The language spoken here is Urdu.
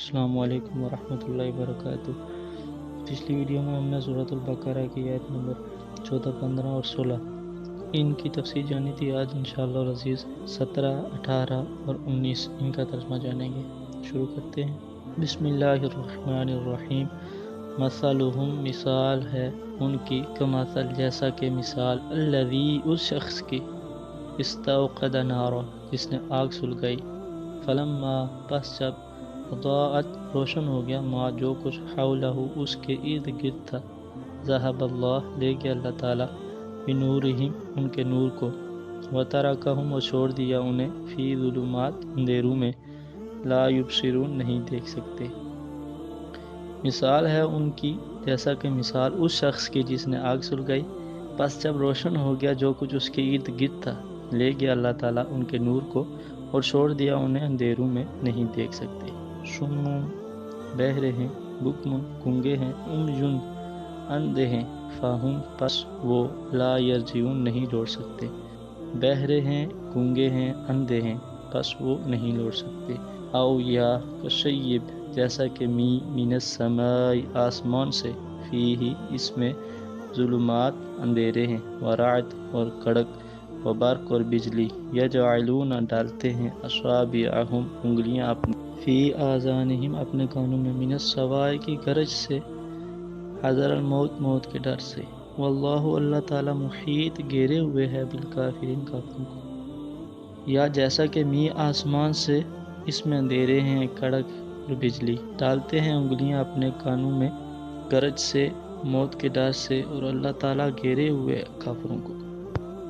السلام علیکم ورحمۃ اللہ وبرکاتہ۔ پچھلی ویڈیو میں ہم نے سورۃ البقرہ کی آیت نمبر 14، 15 اور 16 ان کی تفسیر جانی تھی۔ آج انشاءاللہ العزیز 17، 18 اور 19 ان کا ترجمہ جانیں گے۔ شروع کرتے ہیں۔ بسم اللہ الرحمن الرحیم۔ مثلہم مثال ہے ان کی، کمثل جیسا کہ مثال، الذی اس شخص کی، استوقد نارا جس نے آگ سلگائی، فلما پس جب، اضاءت روشن ہو گیا، ما جو کچھ، حولہ اس کے ارد گرد تھا، ذہب اللہ لے گیا اللہ تعالیٰ، بنورہم ان کے نور کو، وترکہم اور چھوڑ دیا انہیں، فی ظلمات اندھیروں میں، لا یبصرون نہیں دیکھ سکتے۔ مثال ہے ان کی جیسا کہ مثال اس شخص کی جس نے آگ سلگائی، پس جب روشن ہو گیا جو کچھ اس کے ارد گرد تھا، لے گیا اللہ تعالیٰ ان کے نور کو اور چھوڑ دیا انہیں اندھیروں میں، نہیں دیکھ سکتے۔ شمون بہرے ہیں، بکمن گونگے ہیں، عمیٌ اندھے ہیں، فاہم پس وہ، لا یرجعون نہیں لوٹ سکتے۔ بہرے ہیں، گونگے ہیں، اندھے ہیں، پس وہ نہیں لوٹ سکتے۔ او یا کشیب جیسا کہ من السماء آسمان سے، فیہ اس میں، ظلمات اندھیرے ہیں، ورعد اور کڑک، وبرق اور بجلی، یجعلون ڈالتے ہیں، اصابعہم انگلیاں اپنی، فی آذانہم اپنے کانوں میں، من الصواعق گرج سے، حذر الموت موت کے ڈر سے، واللہ اللہ تعالیٰ محیط گھیرے ہوئے ہے، بالکافرین کافروں کو۔ یا جیسا کہ آسمان سے، اس میں اندھیرے ہیں، کڑک اور بجلی، ڈالتے ہیں انگلیاں اپنے کانوں میں، گرج سے، موت کے ڈر سے، اور اللہ تعالیٰ گھیرے ہوئے کافروں کو۔